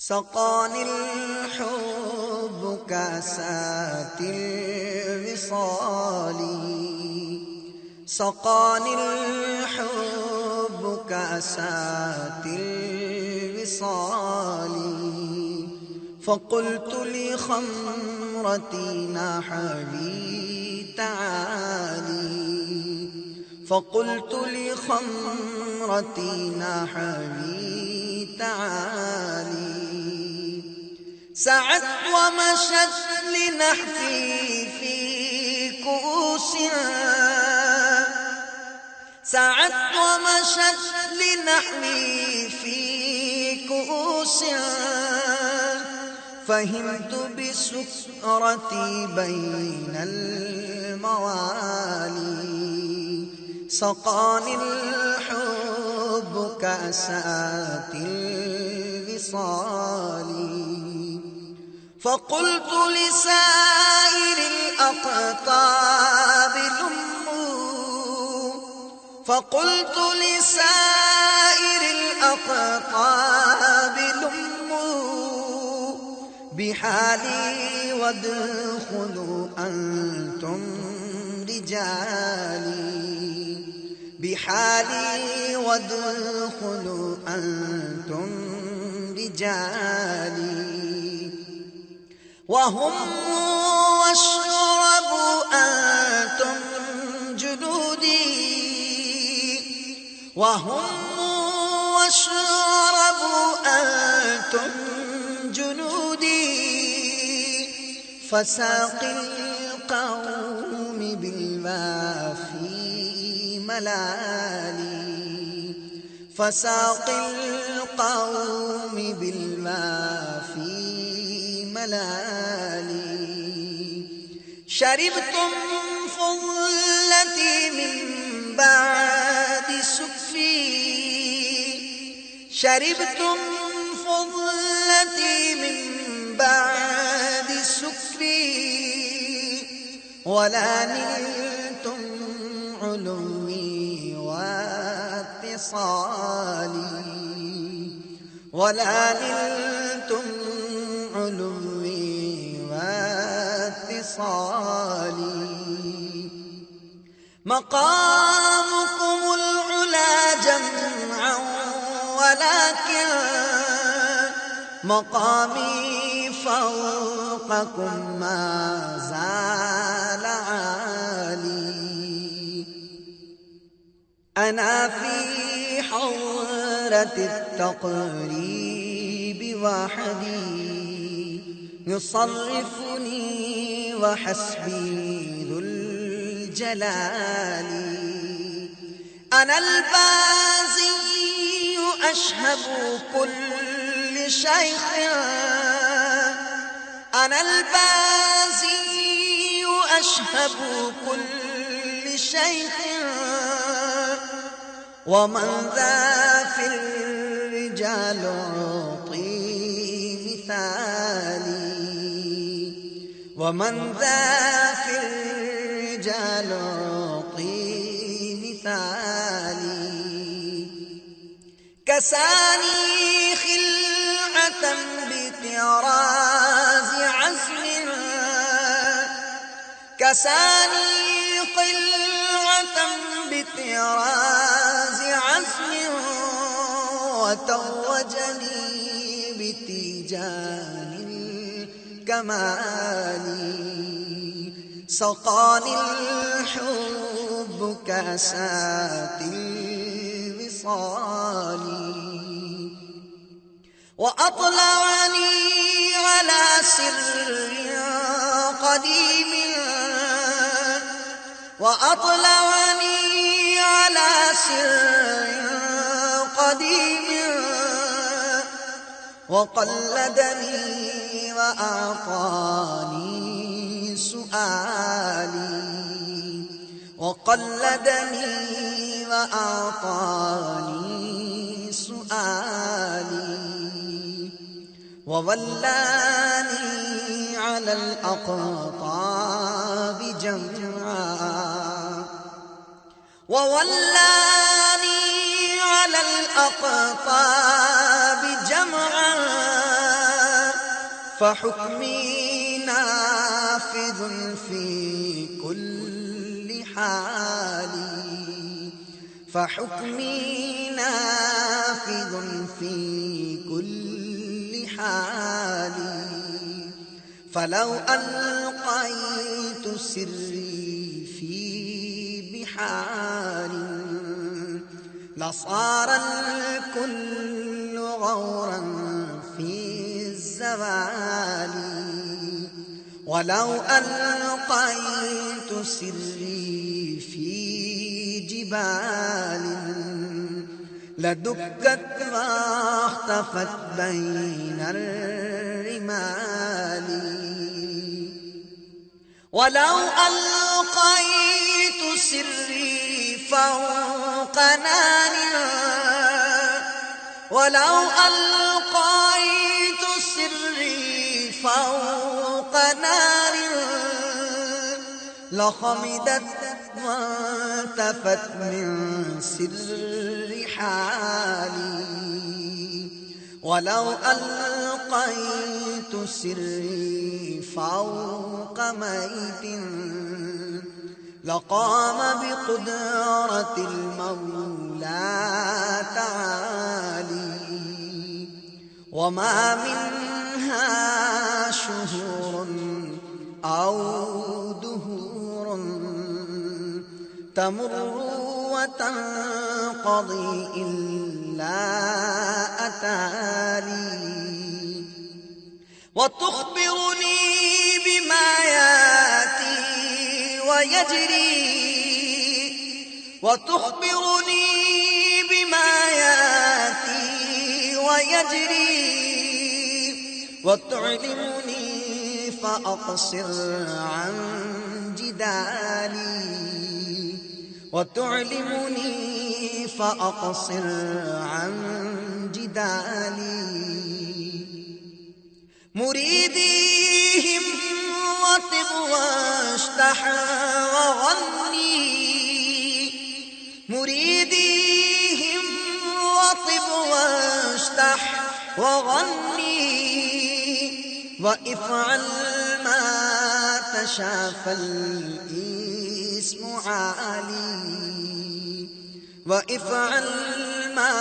سقاني الحب كاسات الوصال، سقاني الحب كاسات الوصال، فقلت لخمرتي نحبي تعالي، فقلت لخمرتي نحبي تعالي، سعت ومشت لنحفي في كؤوسها، سعت ومشت لنحوي في كؤوسها، فهمت بسكرتي بين الموالي، سقاني الحب كأسات الوصال، فقلت لسائر الأقطاب لموا، فقلت لسائر الأقطاب لموا بحالي وادخلوا أنتم رجالي، بحالي وادخلوا أنتم رجالي، وهموا واشربوا أنتم جلودي، وهموا واشربوا أنتم جلودي، فساقي القوم بالوافي ملالي، فساقي القوم بالوافي ملالي، شربتم فضلتي من بعد سكفي، شربتم فضلتي من بعد سكفي، ولا نلتم علوي واتصالي، ولا نلتم علوي واتصالي، مقامكم العلا جمعا ولكن مقامي فوقكم ما زال عالي، أنا في حورة التقريب وحدي، يصرفني وحسبي ذو الجلال، أنا البازي أشهب كل شيخ، أنا البازي أشهب كل شيخ، ومن ذا في الرجال أعطي مثالي، ومن ذا في الرجال أعطي مثالي، كساني خلعة بطراز عزم، كساني خلعة بطراز عزم، وتوجني بتيجان الكمال، سقاني الحب كاسات الوصال، وأطلعني على سر قديم، وأطلعني على سر قديم، وقلدني وأعطاني سؤالي، وقلدني وأعطاني سؤالي، وولاني على الأقطاب جمعا، وولاني على الأقطاب جمعا، فحكمي نافذ في كل حال، فحكمي نافذ في كل حال. فلو ألقيت سري في بحار لصار الكل غورا في الزوال. ولو ألقيت سري في جبال لدكت واختفت بين الرمال. ولو ألقيت سري فوق نار، ولو ألقيت سري فوق نار لخمدت والتفت من سر حالي. ولو ألقيت سري فوق ميت لقام بقدرة المولى تعالي. وما منها شهور أو دهور تمر وتنقضي إلا أتالي. وتخبرني بما ياتي ويجري، وتخبرني بما ياتي ويجري، وتعلمني فأقصر عن جدالي، وتعلمني فأقصر عن جدالي. مريديهم وطب واشتح وغني، مريديهم وطب واشتح وغني. وافعل ما تشاء فالاسم عالي، وافعل ما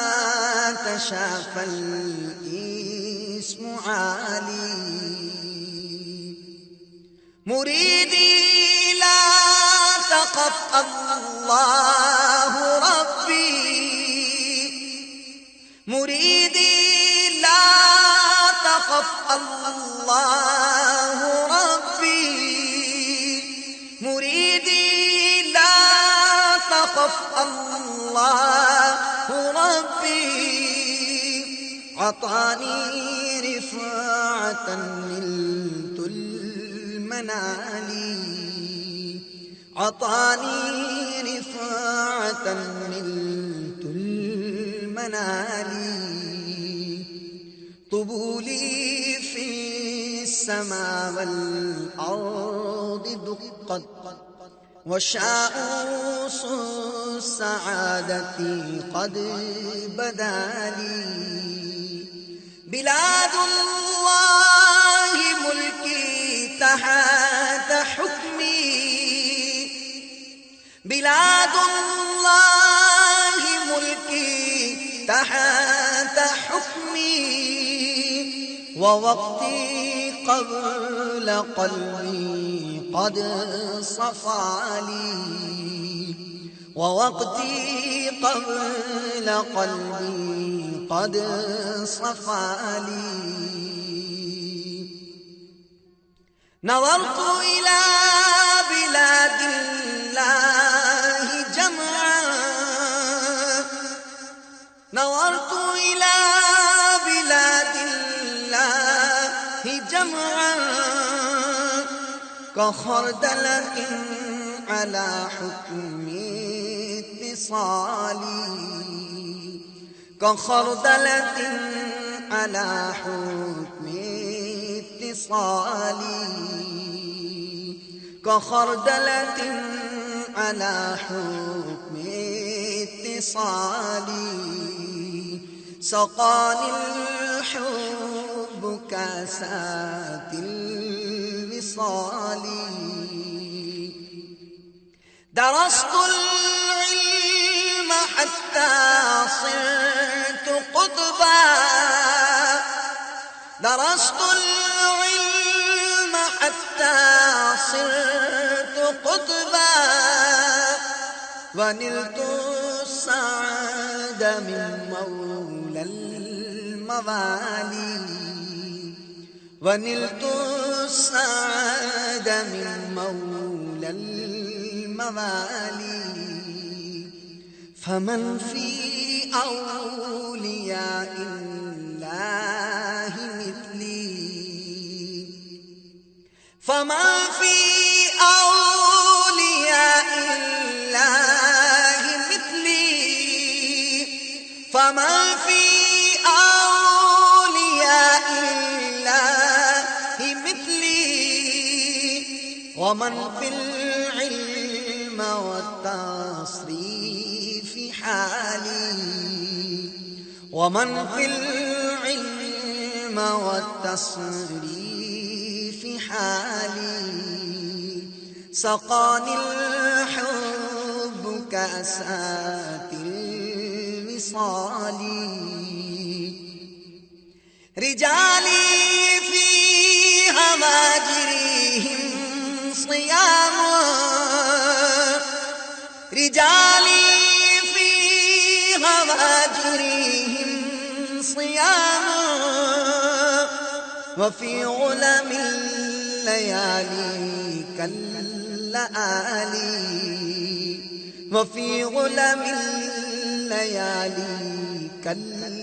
تشاء فالاسم عالي. مريدي لا تخف الله ربي، مريدي لا تخف الله ربي، مريدي لا تخف الله ربي. عطاني رفعة نلت المنال، عطاني رفعة نلت المنال. طبولي في السماء والأرض دقت وشاء السعادة قد بدا لي. بلاد الله ملكي تحت حكمي، بلاد الله ملكي تحت حكمي. ووقتي قبل قلبي قد صفى لي، ووقتي قبل قلبي قد صفى لي. نظرت إلى بلاد الله جمعا، نظرت إلى بلاد الله جمعا كخردلة على حكم اتصالي، كخردلة على حكم اتصالي، كخردلة على حكم اتصالي. سقاني الحب كاسات الوصال. درست العلم حتى صرت قطبا، درست العلم حتى صرت قطبا، ونلت السعادة من مولى الموالي، ونلت السعادة من مولى الموالي. فمن في أولياء الله مثلي، فمن في أولياء الله مثلي، فمن في أولياء الله مثلي. ومن في العلم والتصريف حالي، ومن في العلم والتصريف حالي. سقاني الحب كأسات الوصال. رجالي في هواجرهم صيام، رجالي في هواجرهم صيام، وفي علم الليالي كاللآلي، وفي علم الليالي كاللآلي.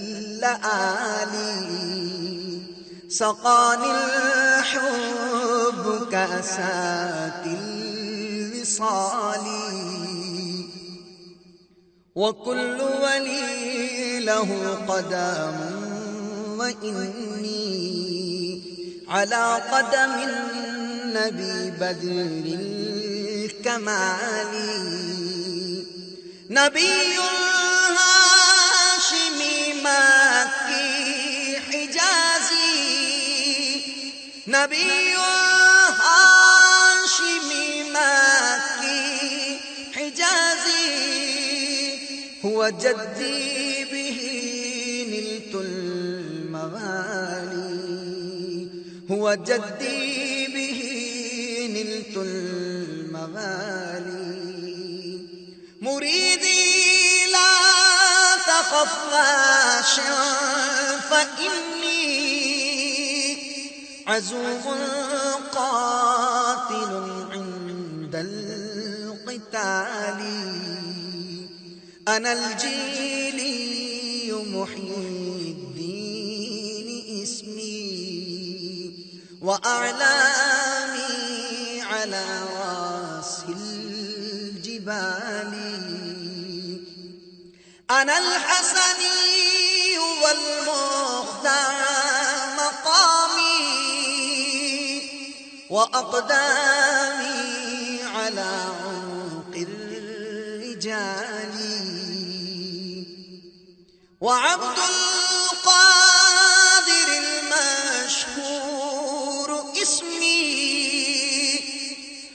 سقاني الحب كأسات الوصال. وكل ولي له قدم، وإني على قدم النبي بدر الكمال. نبي هاشمي مكي حجازي، نبي هاشمي مكي حجازي. هو جدي به نلت الموالي، هو جدي به نلت الموالي. مريدي لا تخف غاشا، فإني عزوم قاتل عند القتال. أنا الجيلي محيي الدين اسمي، وأعلامي على رأس الجبال. أنا الحسني والمختار مقامي، وأقدامي على عنق الرجال. وعبد القادر المشهور اسمي،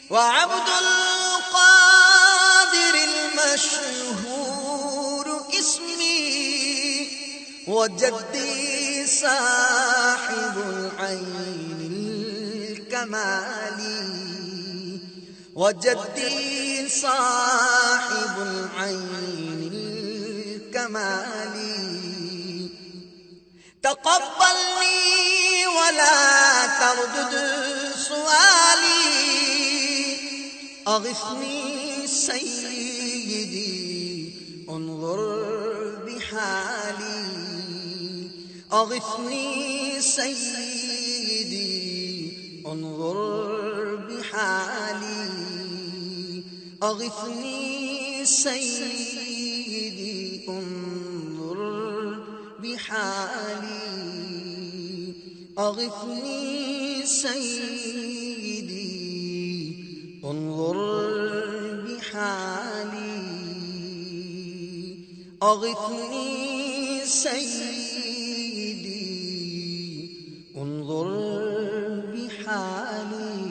وعبد القادر المشهور اسمي. وجدي صاحب العين الكمال، وجدي صاحب العين الكمال. تقبلني ولا تردد سؤالي، أغثني سيدي انظر بحالي، أغثني سيدي انظر بحالي، أغثني سيدي انظر بحالي، أغثني سيدي انظر بحالي، أغثني سيدي انظر علي